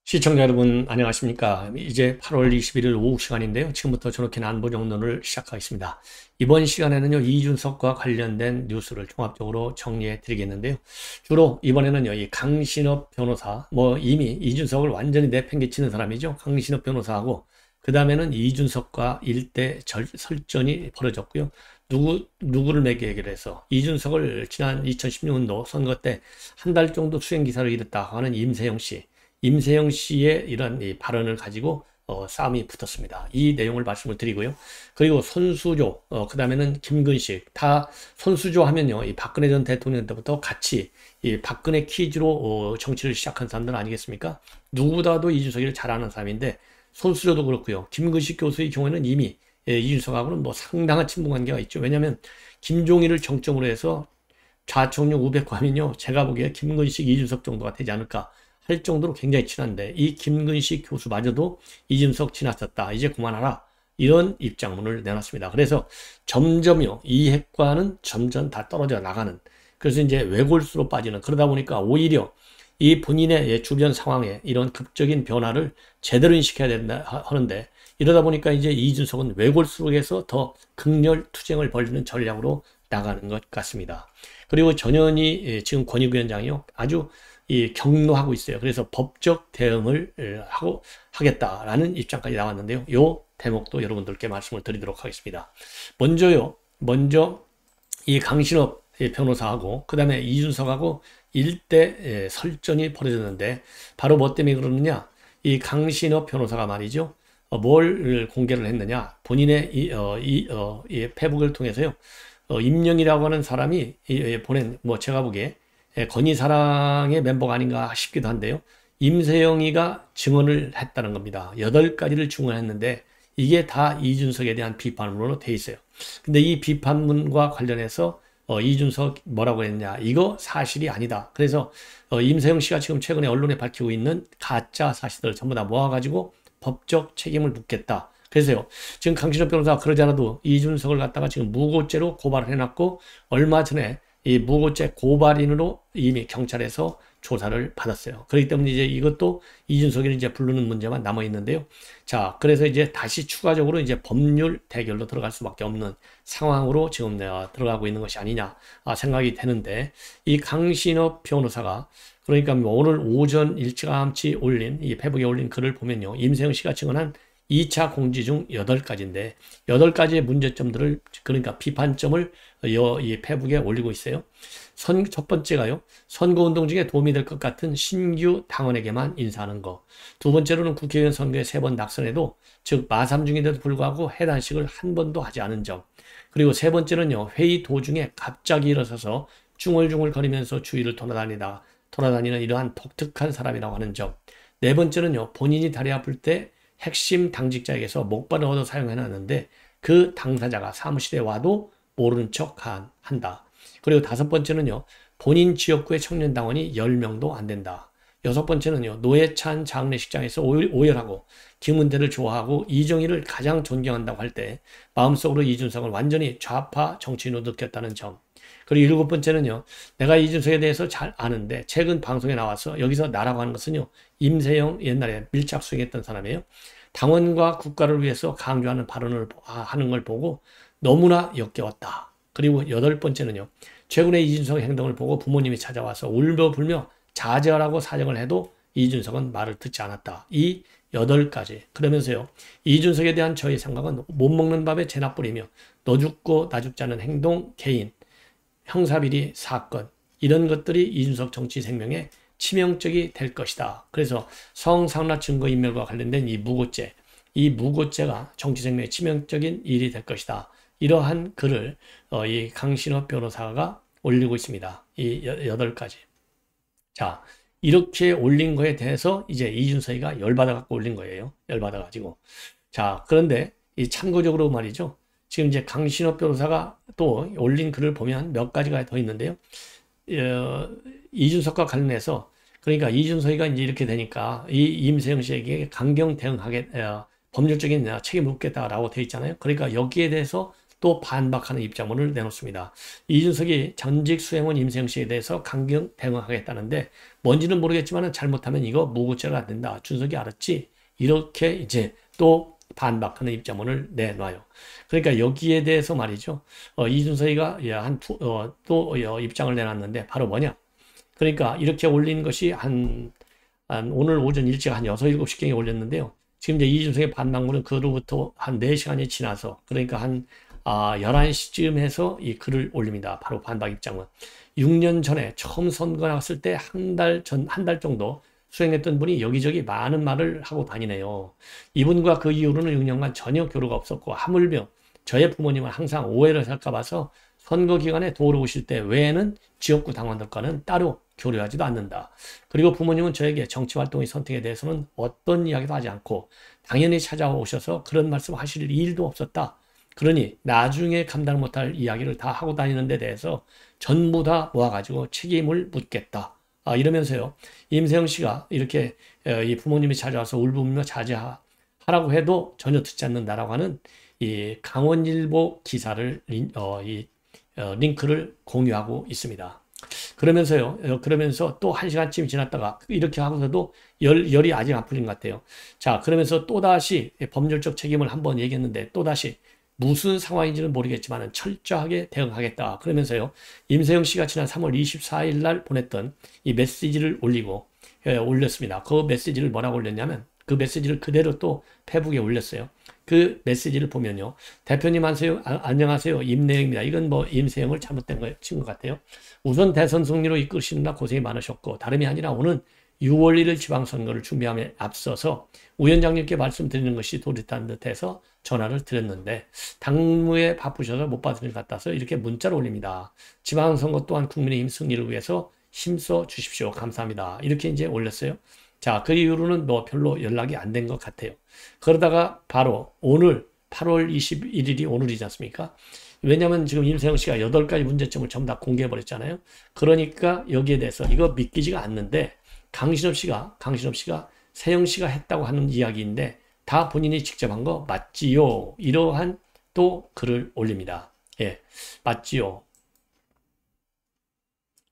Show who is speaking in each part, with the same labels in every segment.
Speaker 1: 시청자 여러분 안녕하십니까. 이제 8월 21일 오후 시간인데요. 지금부터 저렇게 안보정론을 시작하겠습니다. 이번 시간에는요, 이준석과 관련된 뉴스를 종합적으로 정리해 드리겠는데요. 주로 이번에는요, 이 강신업 변호사, 이미 이준석을 완전히 내팽개치는 사람이죠. 강신업 변호사하고, 그 다음에는 이준석과 일대 설전이 벌어졌고요. 누구를 매개하기로 해서 이준석을 지난 2016년도 선거 때 한 달 정도 수행기사를 잃었다 하는 임세영 씨의 이런 이 발언을 가지고 싸움이 붙었습니다. 이 내용을 말씀을 드리고요. 그리고 손수조, 그 다음에는 김근식, 다 손수조 하면요, 이 박근혜 전 대통령 때부터 같이 이 박근혜 퀴즈로 정치를 시작한 사람들 아니겠습니까? 누구보다도 이준석이를 잘 아는 사람인데, 손수조도 그렇고요. 김근식 교수의 경우에는 이미 이준석하고는 상당한 친분 관계가 있죠. 왜냐하면 김종인을 정점으로 해서 좌청룡 우백과면요, 제가 보기에 김근식, 이준석 정도가 되지 않을까 할 정도로 굉장히 친한데, 이 김근식 교수마저도 이준석 지났었다, 이제 그만하라, 이런 입장문을 내놨습니다. 그래서 점점요, 이 핵과는 점점 다 떨어져 나가는, 그래서 이제 외골수로 빠지는, 그러다 보니까 오히려 이 본인의 주변 상황에 이런 극적인 변화를 제대로 인식해야 된다 하는데, 이러다 보니까 이제 이준석은 외골수록에서 더 극렬 투쟁을 벌이는 전략으로 나가는 것 같습니다. 그리고 전현희 지금 권익위원장이요, 아주 경로하고 있어요. 그래서 법적 대응을 하겠다라는 입장까지 나왔는데요. 요 대목도 여러분들께 말씀을 드리도록 하겠습니다. 먼저 이 강신업 변호사하고 그 다음에 이준석하고 일대 설전이 벌어졌는데, 바로 뭐 때문에 그러느냐, 이 강신업 변호사가 말이죠, 뭘 공개를 했느냐, 본인의 이 페북을 통해서요, 임영이라고 하는 사람이 보낸, 제가 보기에 건희사랑의 멤버가 아닌가 싶기도 한데요. 임세영이가 증언을 했다는 겁니다. 8가지를 증언했는데 이게 다 이준석에 대한 비판으로 돼 있어요. 근데 이 비판문과 관련해서 이준석 뭐라고 했냐, 이거 사실이 아니다. 그래서 임세영 씨가 지금 최근에 언론에 밝히고 있는 가짜 사실들을 전부 다 모아가지고 법적 책임을 묻겠다. 그래서요, 지금 강신업 변호사가 그러지 않아도 이준석을 갖다가 지금 무고죄로 고발을 해놨고, 얼마 전에 이 무고죄 고발인으로 이미 경찰에서 조사를 받았어요. 그렇기 때문에 이제 이것도 이준석이를 이제 부르는 문제만 남아 있는데요. 자, 그래서 이제 다시 추가적으로 이제 법률 대결로 들어갈 수밖에 없는 상황으로 지금 내가 들어가고 있는 것이 아니냐 생각이 되는데, 이 강신업 변호사가 그러니까 오늘 오전 일찌감치 올린 이 페북에 올린 글을 보면요, 임세영 씨가 증언한 2차 공지 중 8가지인데 8가지의 문제점들을, 그러니까 비판점을 이 페북에 올리고 있어요. 첫 번째가요, 선거운동 중에 도움이 될 것 같은 신규 당원에게만 인사하는 거. 두 번째로는 국회의원 선거에 3번 낙선해도, 즉 마삼 중인데도 불구하고 해단식을 한 번도 하지 않은 점. 그리고 세 번째는요, 회의 도중에 갑자기 일어서서 중얼중얼 거리면서 주위를 돌아다니는 이러한 독특한 사람이라고 하는 점. 네 번째는요, 본인이 다리 아플 때 핵심 당직자에게서 목발을 얻어 사용해놨는데 그 당사자가 사무실에 와도 모르는 척 한다. 그리고 다섯 번째는요, 본인 지역구의 청년당원이 10명도 안 된다. 여섯 번째는요, 노회찬 장례식장에서 오열하고 김은태를 좋아하고 이정희를 가장 존경한다고 할 때 마음속으로 이준석을 완전히 좌파 정치인으로 느꼈다는 점. 그리고 일곱 번째는요, 내가 이준석에 대해서 잘 아는데 최근 방송에 나와서 여기서 나라고 하는 것은요, 임세영 옛날에 밀착 수행했던 사람이에요. 당원과 국가를 위해서 강조하는 발언을 하는 걸 보고 너무나 역겨웠다. 그리고 여덟 번째는요, 최근에 이준석의 행동을 보고 부모님이 찾아와서 울며불며 자제하라고 사정을 해도 이준석은 말을 듣지 않았다. 이 8가지. 그러면서요, 이준석에 대한 저의 생각은 못 먹는 밥에 재나 뿌리며 너 죽고 나 죽지 않은 행동, 개인, 형사비리 사건, 이런 것들이 이준석 정치 생명에 치명적이 될 것이다. 그래서 성상납 증거인멸과 관련된 이 무고죄가 정치 생명에 치명적인 일이 될 것이다. 이러한 글을 이 강신업 변호사가 올리고 있습니다. 이 8가지. 자, 이렇게 올린 거에 대해서 이제 이준석이가 열받아갖고 올린 거예요. 열받아가지고. 자, 그런데 이 참고적으로 말이죠, 지금 이제 강신업 변호사가 또 올린 글을 보면 몇 가지가 더 있는데요. 이준석과 관련해서, 그러니까 이준석이가 이제 이렇게 되니까 이 임세영 씨에게 강경 대응하게, 법률적인 책임을 묻겠다라고 되어 있잖아요. 그러니까 여기에 대해서 또 반박하는 입장문을 내놓습니다. 이준석이 전직 수행원 임세영 씨에 대해서 강경 대응하겠다는데 뭔지는 모르겠지만 잘못하면 이거 무고죄가 안 된다. 준석이 알았지? 이렇게 이제 또 반박하는 입장문을 내놔요. 그러니까 여기에 대해서 말이죠. 이준석이가 또 입장을 내놨는데 바로 뭐냐? 그러니까 이렇게 올린 것이 오늘 오전 일찍 한 6, 7시경에 올렸는데요. 지금 이제 이준석의 반박문은 그로부터 한 4시간이 지나서 그러니까 한 11시쯤 해서 이 글을 올립니다. 바로 반박 입장문. 6년 전에 처음 선거 나왔을 때 한 달 정도 수행했던 분이 여기저기 많은 말을 하고 다니네요. 이분과 그 이후로는 6년간 전혀 교류가 없었고 하물며 저의 부모님은 항상 오해를 살까 봐서 선거 기간에 도로 오실 때 외에는 지역구 당원들과는 따로 교류하지도 않는다. 그리고 부모님은 저에게 정치활동의 선택에 대해서는 어떤 이야기도 하지 않고 당연히 찾아오셔서 그런 말씀 하실 일도 없었다. 그러니 나중에 감당 못할 이야기를 다 하고 다니는 데 대해서 전부 다 모아가지고 책임을 묻겠다. 이러면서요. 임세영 씨가 이렇게 이 부모님이 찾아와서 울부짖며 자제하라고 해도 전혀 듣지 않는다라고 하는 이 강원일보 기사를 링크를 공유하고 있습니다. 그러면서 또 1시간쯤 지났다가 이렇게 하고서도 열이 아직 안 풀린 것 같아요. 자, 그러면서 또다시 법률적 책임을 한번 얘기했는데 또다시 무슨 상황인지는 모르겠지만 철저하게 대응하겠다. 그러면서요. 임세영 씨가 지난 3월 24일 날 보냈던 이 메시지를 올렸습니다. 그 메시지를 뭐라고 올렸냐면 그 메시지를 그대로 또 페북에 올렸어요. 그 메시지를 보면요. 대표님 안녕하세요. 임내영입니다. 이건 뭐 임세영을 잘못된 거 친 것 같아요. 우선 대선 승리로 이끄시느라 고생이 많으셨고 다름이 아니라 오는 6월 1일 지방선거를 준비함에 앞서서 위원장님께 말씀드리는 것이 도리탄 듯해서 전화를 드렸는데 당무에 바쁘셔서 못 받으신 것 같아서 이렇게 문자를 올립니다. 지방선거 또한 국민의힘 승리를 위해서 힘써 주십시오. 감사합니다. 이렇게 이제 올렸어요. 자, 그 이후로는 뭐 별로 연락이 안 된 것 같아요. 그러다가 바로 오늘 8월 21일이 오늘이지 않습니까? 왜냐면 지금 임세영 씨가 8가지 문제점을 전부 다 공개해버렸잖아요. 그러니까 여기에 대해서 이거 믿기지가 않는데 강신업 씨가 세영 씨가 했다고 하는 이야기인데 다 본인이 직접 한 거 맞지요? 이러한 또 글을 올립니다. 예, 맞지요?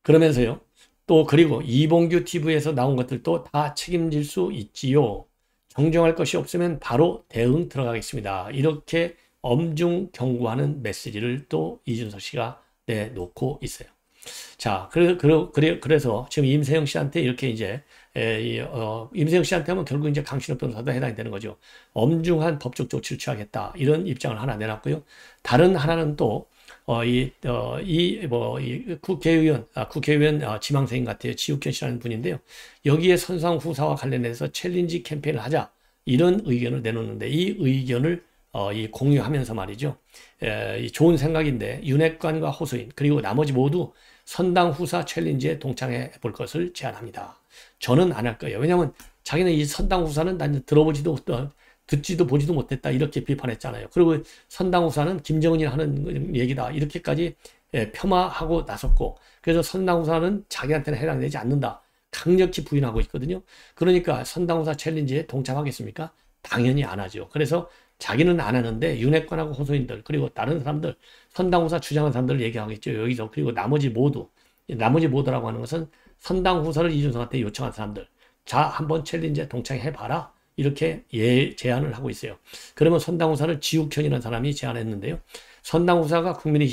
Speaker 1: 그러면서요. 또 그리고 이봉규 TV에서 나온 것들도 다 책임질 수 있지요. 정정할 것이 없으면 바로 대응 들어가겠습니다. 이렇게 엄중 경고하는 메시지를 또 이준석 씨가 내놓고 있어요. 자, 그래서 지금 임세영 씨한테 이렇게 이제 임세영 씨한테 하면 결국 이제 강신업 변호사도 해당이 되는 거죠. 엄중한 법적 조치를 취하겠다. 이런 입장을 하나 내놨고요. 다른 하나는 또 국회의원 지망생인 같아요. 지욱현 씨라는 분인데요. 여기에 선상 후사와 관련해서 챌린지 캠페인을 하자. 이런 의견을 내놓는데 이 의견을 공유하면서 말이죠. 좋은 생각인데 윤핵관과 호소인 그리고 나머지 모두 선당 후사 챌린지에 동참해 볼 것을 제안합니다. 저는 안 할 거예요. 왜냐하면 자기는 이 선당 후사는 난 듣지도 보지도 못했다 이렇게 비판했잖아요. 그리고 선당 후사는 김정은이 하는 얘기다 이렇게까지 폄하하고 나섰고 그래서 선당 후사는 자기한테는 해당되지 않는다. 강력히 부인하고 있거든요. 그러니까 선당 후사 챌린지에 동참하겠습니까? 당연히 안 하죠. 그래서 자기는 안 하는데 윤핵관하고 호소인들 그리고 다른 사람들 선당후사 주장하는 사람들을 얘기하겠죠. 여기서 그리고 나머지 모두라고 하는 것은 선당후사를 이준석한테 요청한 사람들 자 한번 챌린지에 동참해봐라 이렇게 제안을 하고 있어요. 그러면 선당후사를 지욱현이라는 사람이 제안했는데요. 선당후사가 국민의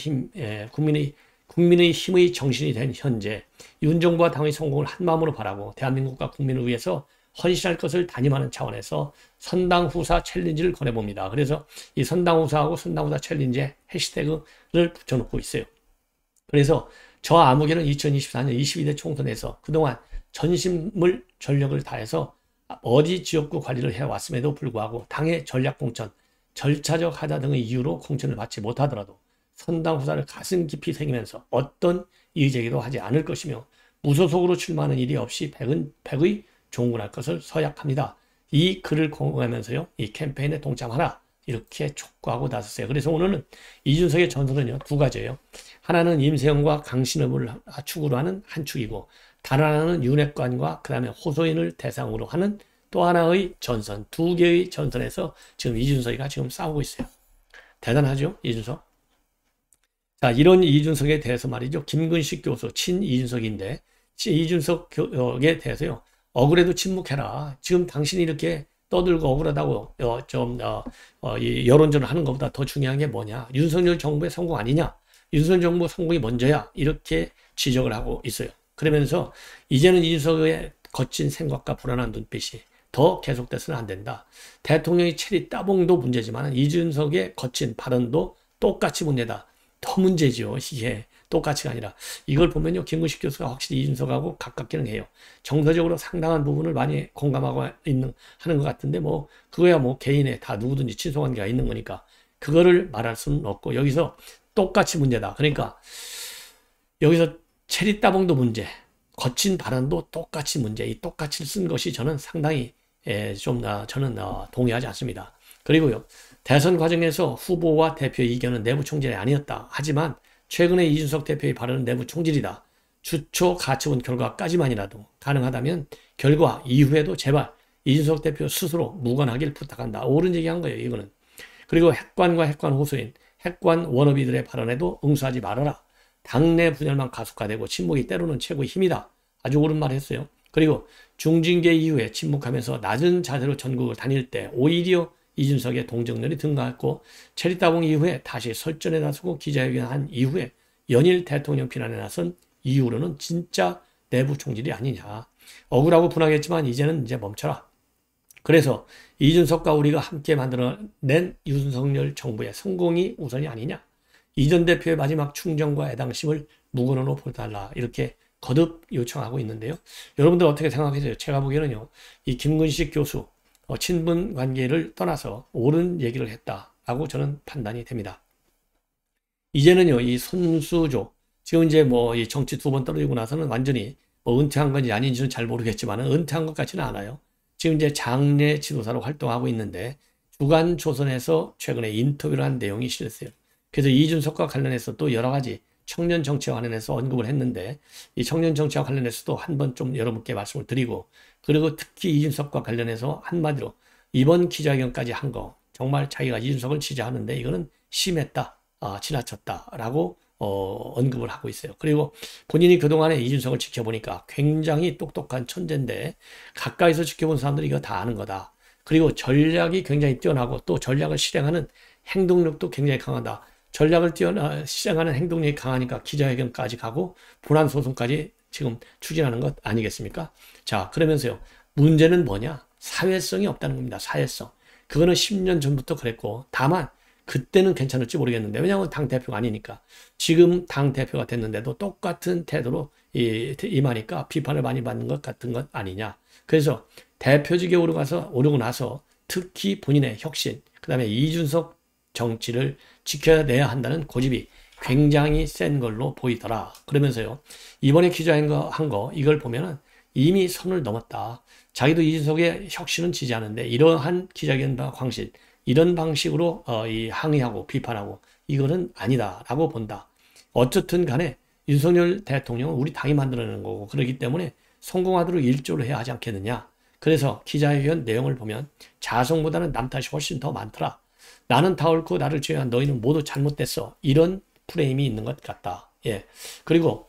Speaker 1: 힘의 정신이 된 현재 윤 정부와 당의 성공을 한 마음으로 바라고 대한민국과 국민을 위해서 헌신할 것을 다짐하는 차원에서 선당후사 챌린지를 권해봅니다. 그래서 이 선당후사하고 선당후사 챌린지에 해시태그를 붙여놓고 있어요. 그래서 저 아무개는 2024년 22대 총선에서 그동안 전심을 전력을 다해서 어디 지역구 관리를 해왔음에도 불구하고 당의 전략공천, 절차적 하자 등의 이유로 공천을 받지 못하더라도 선당후사를 가슴 깊이 새기면서 어떤 이의제기도 하지 않을 것이며 무소속으로 출마하는 일이 없이 백의 종군할 것을 서약합니다. 이 글을 공유하면서요. 이 캠페인에 동참하라. 이렇게 촉구하고 나섰어요. 그래서 오늘은 이준석의 전선은요. 두 가지예요. 하나는 임세영과 강신업을 축으로 하는 한 축이고 다른 하나는 윤핵관과 그 다음에 호소인을 대상으로 하는 또 하나의 전선, 두 개의 전선에서 지금 이준석이가 지금 싸우고 있어요. 대단하죠? 이준석? 자, 이런 이준석에 대해서 말이죠. 김근식 교수, 친 이준석인데, 이준석에 대해서요. 억울해도 침묵해라. 지금 당신이 이렇게 떠들고 억울하다고 이 여론전을 하는 것보다 더 중요한 게 뭐냐. 윤석열 정부의 성공 아니냐. 윤석열 정부 성공이 먼저야. 이렇게 지적을 하고 있어요. 그러면서 이제는 이준석의 거친 생각과 불안한 눈빛이 더 계속돼서는 안 된다. 대통령의 체리 따봉도 문제지만 이준석의 거친 발언도 똑같이 문제다. 더 문제죠. 이게 똑같이가 아니라 이걸 보면요. 김근식 교수가 확실히 이준석하고 가깝기는 해요. 정서적으로 상당한 부분을 많이 공감하고 하는 것 같은데 뭐 그거야 뭐 개인의 다 누구든지 친소관계가 있는 거니까 그거를 말할 수는 없고 여기서 똑같이 문제다. 그러니까 여기서 체리 따봉도 문제, 거친 발언도 똑같이 문제. 이 똑같이 쓴 것이 저는 상당히 저는 동의하지 않습니다. 그리고요. 대선 과정에서 후보와 대표의 이견은 내부 총질이 아니었다. 하지만 최근에 이준석 대표의 발언은 내부 총질이다. 주초 가처분 결과까지만이라도 가능하다면 결과 이후에도 제발 이준석 대표 스스로 무관하길 부탁한다. 옳은 얘기한 거예요. 이거는. 그리고 핵관과 핵관 호소인 핵관 워너비들의 발언에도 응수하지 말아라. 당내 분열만 가속화되고 침묵이 때로는 최고의 힘이다. 아주 옳은 말 했어요. 그리고 중징계 이후에 침묵하면서 낮은 자세로 전국을 다닐 때 오히려 이준석의 동정률이 등가했고 체리따봉 이후에 다시 설전에 나서고 기자회견한 이후에 연일 대통령 비난에 나선 이후로는 진짜 내부 총질이 아니냐. 억울하고 분하겠지만 이제는 이제 멈춰라. 그래서 이준석과 우리가 함께 만들어낸 윤석열 정부의 성공이 우선이 아니냐. 이 전 대표의 마지막 충정과 애당심을 묵은으로 보달라. 이렇게 거듭 요청하고 있는데요. 여러분들 어떻게 생각하세요? 제가 보기에는요. 이 김근식 교수 친분 관계를 떠나서 옳은 얘기를 했다라고 저는 판단이 됩니다. 이제는요. 이 손수조 지금 이제 뭐 이 정치 2번 떨어지고 나서는 완전히 뭐 은퇴한 건지 아닌지는 잘 모르겠지만 은퇴한 것 같지는 않아요. 지금 이제 장례 지도사로 활동하고 있는데 주간조선에서 최근에 인터뷰를 한 내용이 실렸어요. 그래서 이준석과 관련해서 또 여러 가지 청년 정치와 관련해서 언급을 했는데 이 청년 정치와 관련해서도 한번 좀 여러분께 말씀을 드리고 그리고 특히 이준석과 관련해서 한마디로 이번 기자회견까지 한 거 정말 자기가 이준석을 지지하는데 이거는 심했다, 지나쳤다라고 언급을 하고 있어요. 그리고 본인이 그동안에 이준석을 지켜보니까 굉장히 똑똑한 천재인데 가까이서 지켜본 사람들이 이거 다 아는 거다. 그리고 전략이 굉장히 뛰어나고 또 전략을 실행하는 행동력도 굉장히 강하다. 전략을 실행하는 행동력이 강하니까 기자회견까지 가고 본안소송까지 지금 추진하는 것 아니겠습니까? 자, 그러면서요. 문제는 뭐냐? 사회성이 없다는 겁니다. 사회성. 그거는 10년 전부터 그랬고 다만 그때는 괜찮을지 모르겠는데 왜냐하면 당대표가 아니니까 지금 당대표가 됐는데도 똑같은 태도로 임하니까 비판을 많이 받는 것 같은 것 아니냐. 그래서 대표직에 오르고 나서 특히 본인의 혁신 그 다음에 이준석 정치를 지켜내야 한다는 고집이 굉장히 센 걸로 보이더라. 그러면서요. 이번에 기자회견한 거 이걸 보면은 이미 선을 넘었다. 자기도 이준석의 혁신은 지지하는데 이러한 기자회견 방식 이런 방식으로 항의하고 비판하고 이거는 아니다라고 본다. 어쨌든 간에 윤석열 대통령은 우리 당이 만들어내는 거고 그렇기 때문에 성공하도록 일조를 해야 하지 않겠느냐. 그래서 기자회견 내용을 보면 자성보다는 남 탓이 훨씬 더 많더라. 나는 다 옳고 나를 제외한 너희는 모두 잘못됐어. 이런 프레임이 있는 것 같다. 예. 그리고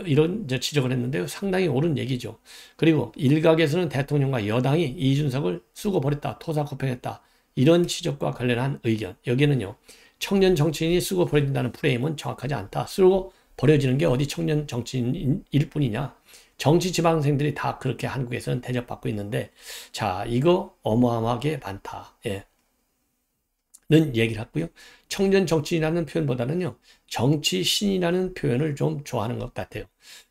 Speaker 1: 이런 지적을 했는데요. 상당히 옳은 얘기죠. 그리고 일각에서는 대통령과 여당이 이준석을 쓰고 버렸다. 토사구팽했다. 이런 지적과 관련한 의견. 여기는요. 청년 정치인이 쓰고 버려진다는 프레임은 정확하지 않다. 쓰고 버려지는 게 어디 청년 정치인일 뿐이냐. 정치 지망생들이 다 그렇게 한국에서는 대접받고 있는데 자 이거 어마어마하게 많다. 예. 는 얘기를 했고요. 청년 정치인이라는 표현보다는요. 정치신이라는 표현을 좀 좋아하는 것 같아요.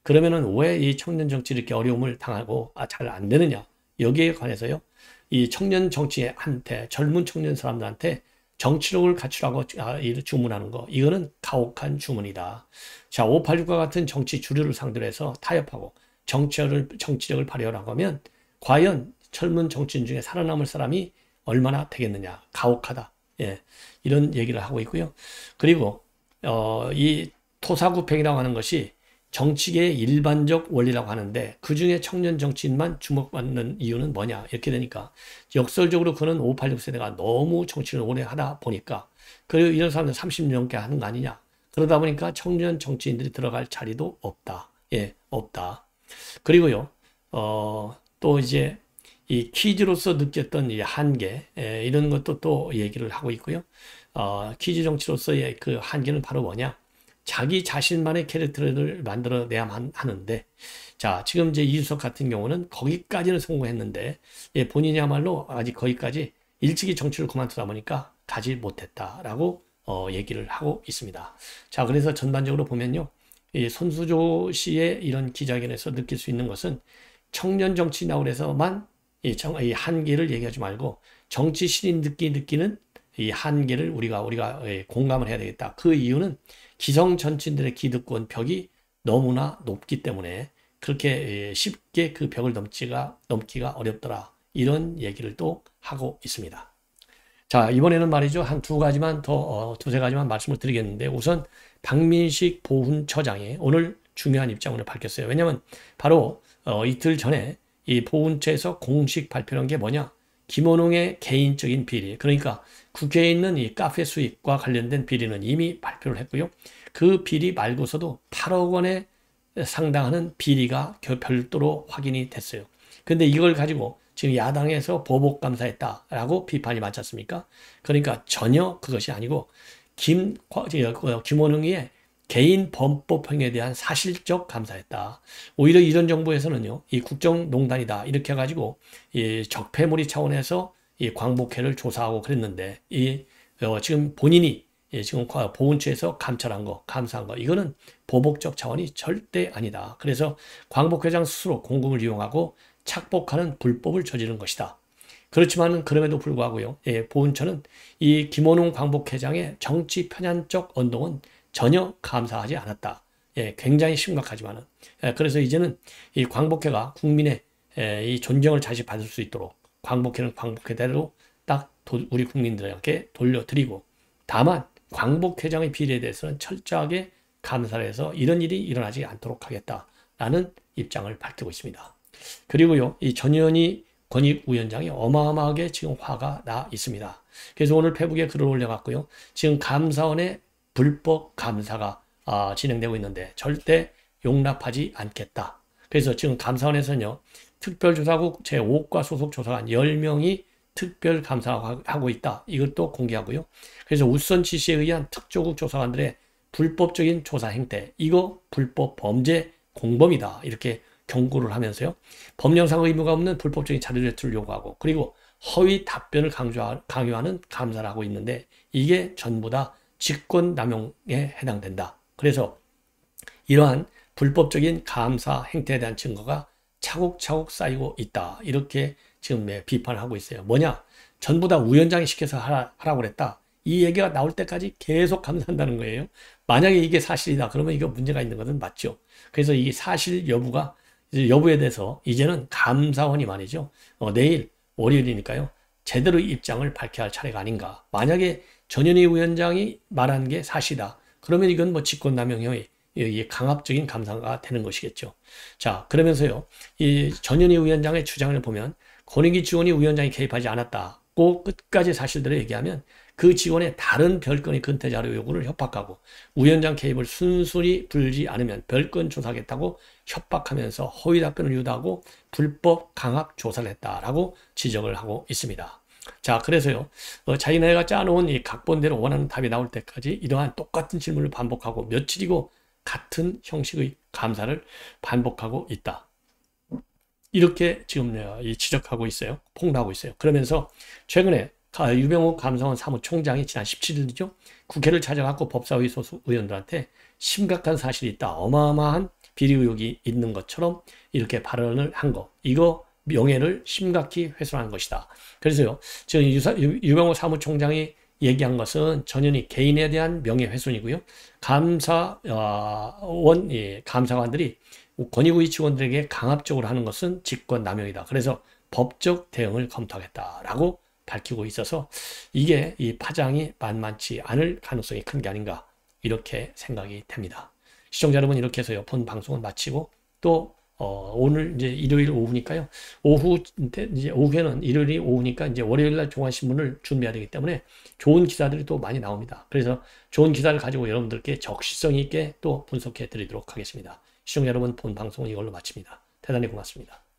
Speaker 1: 그러면은 왜 이 청년 정치 이렇게 어려움을 당하고 잘 안 되느냐. 여기에 관해서요. 이 청년 정치한테 젊은 청년 사람들한테 정치력을 갖추라고 주문하는 거. 이거는 가혹한 주문이다. 자, 586과 같은 정치 주류를 상대로 해서 타협하고 정치력을 발휘하라고 하면 과연 젊은 정치인 중에 살아남을 사람이 얼마나 되겠느냐. 가혹하다. 예, 이런 얘기를 하고 있고요. 그리고 이 토사구팽이라고 하는 것이 정치계의 일반적 원리라고 하는데 그중에 청년 정치인만 주목받는 이유는 뭐냐 이렇게 되니까 역설적으로 그는 586 세대가 너무 정치를 오래 하다 보니까 그리고 이런 사람들 30년 넘게 하는 거 아니냐. 그러다 보니까 청년 정치인들이 들어갈 자리도 없다. 예, 없다. 그리고요, 또 이제 이 퀴즈로서 느꼈던 이 한계, 이런 것도 또 얘기를 하고 있고요. 퀴즈 정치로서의 그 한계는 바로 뭐냐? 자기 자신만의 캐릭터를 만들어내야만 하는데, 자, 지금 이제 이준석 같은 경우는 거기까지는 성공했는데, 예, 본인이야말로 아직 거기까지 일찍이 정치를 그만두다 보니까 가지 못했다라고 얘기를 하고 있습니다. 자, 그래서 전반적으로 보면요, 이 손수조 씨의 이런 기자회견에서 느낄 수 있는 것은 청년 정치인이라고 해서만 이 한계를 얘기하지 말고 정치 신인들끼리 느끼는 이 한계를 우리가 공감을 해야 되겠다. 그 이유는 기성 정치인들의 기득권 벽이 너무나 높기 때문에 그렇게 쉽게 그 벽을 넘기가 어렵더라. 이런 얘기를 또 하고 있습니다. 자, 이번에는 말이죠. 한 두세 가지만 말씀을 드리겠는데, 우선 박민식 보훈처장이 오늘 중요한 입장을 밝혔어요. 왜냐하면 바로 이틀 전에 이 보훈처에서 공식 발표한 게 뭐냐? 김원웅의 개인적인 비리, 그러니까 국회에 있는 이 카페 수익과 관련된 비리는 이미 발표를 했고요. 그 비리 말고서도 8억 원에 상당하는 비리가 별도로 확인이 됐어요. 근데 이걸 가지고 지금 야당에서 보복감사했다라고 비판이 많지 않습니까? 그러니까 전혀 그것이 아니고 김원웅의 개인 범법행위에 대한 사실적 감사했다. 오히려 이런 정부에서는요, 이 국정농단이다 이렇게 해가지고 이 적폐몰이 차원에서 이 광복회를 조사하고 그랬는데 지금 본인이 지금 보훈처에서 감찰한 거, 감사한 거, 이거는 보복적 차원이 절대 아니다. 그래서 광복회장 스스로 공금을 이용하고 착복하는 불법을 저지른 것이다. 그렇지만 그럼에도 불구하고요, 보훈처는 이 김원웅 광복회장의 정치 편향적 언동은 전혀 감사하지 않았다. 굉장히 심각하지만은. 그래서 이제는 이 광복회가 국민의 이 존경을 다시 받을 수 있도록 광복회는 광복회대로 딱 우리 국민들에게 돌려드리고, 다만 광복회장의 비리에 대해서는 철저하게 감사를 해서 이런 일이 일어나지 않도록 하겠다라는 입장을 밝히고 있습니다. 그리고요, 이 전현희 권익위원장이 어마어마하게 지금 화가 나 있습니다. 그래서 오늘 페북에 글을 올려갖고요, 지금 감사원의 불법 감사가 진행되고 있는데 절대 용납하지 않겠다. 그래서 지금 감사원에서는요, 특별조사국 제5과 소속 조사관 10명이 특별 감사하고 있다. 이것도 공개하고요. 그래서 우선 지시에 의한 특조국 조사관들의 불법적인 조사 행태, 이거 불법 범죄 공범이다. 이렇게 경고를 하면서요, 법령상 의무가 없는 불법적인 자료 제출을 요구하고, 그리고 허위 답변을 강요하는 감사를 하고 있는데 이게 전부 다 직권남용에 해당된다. 그래서 이러한 불법적인 감사 행태에 대한 증거가 차곡차곡 쌓이고 있다. 이렇게 지금 비판을 하고 있어요. 뭐냐? 전부 다 우연장이 시켜서 하라고 그랬다. 이 얘기가 나올 때까지 계속 감사한다는 거예요. 만약에 이게 사실이다, 그러면 이거 문제가 있는 것은 맞죠. 그래서 이 사실 여부에 대해서 이제는 감사원이 말이죠, 내일 월요일이니까요, 제대로 입장을 밝혀야 할 차례가 아닌가. 만약에 전현희 위원장이 말한 게 사실이다, 그러면 이건 뭐 직권남용의 강압적인 감사가 되는 것이겠죠. 자, 그러면서요, 이 전현희 위원장의 주장을 보면 권익위 지원이 위원장이 개입하지 않았다고 끝까지 사실대로 얘기하면 그 지원에 다른 별건의 근태 자료 요구를 협박하고, 위원장 개입을 순순히 불지 않으면 별건 조사하겠다고 협박하면서 허위 답변을 유도하고 불법 강압 조사를 했다라고 지적을 하고 있습니다. 자, 그래서요, 자기네가 짜놓은 이 각본대로 원하는 답이 나올 때까지 이러한 똑같은 질문을 반복하고 며칠이고 같은 형식의 감사를 반복하고 있다. 이렇게 지금 지적하고 있어요. 폭로하고 있어요. 그러면서 최근에 유병욱 감사원 사무총장이 지난 17일이죠. 국회를 찾아가고 법사위 소속 의원들한테 심각한 사실이 있다, 어마어마한 비리 의혹이 있는 것처럼 이렇게 발언을 한 거, 이거 명예를 심각히 훼손한 것이다. 그래서요, 지금 유병욱 사무총장이 얘기한 것은 전현희 개인에 대한 명예훼손이고요, 감사관들이 권익위 직원들에게 강압적으로 하는 것은 직권남용이다. 그래서 법적 대응을 검토하겠다라고 밝히고 있어서 이게 이 파장이 만만치 않을 가능성이 큰 게 아닌가, 이렇게 생각이 됩니다. 시청자 여러분, 이렇게 해서요, 본 방송은 마치고 또 오늘 이제 일요일 오후니까요. 이제 오후에는 일요일이 오후니까 이제 월요일 날 종합신문을 준비해야 되기 때문에 좋은 기사들이 또 많이 나옵니다. 그래서 좋은 기사를 가지고 여러분들께 적시성 있게 또 분석해 드리도록 하겠습니다. 시청자 여러분, 본 방송은 이걸로 마칩니다. 대단히 고맙습니다.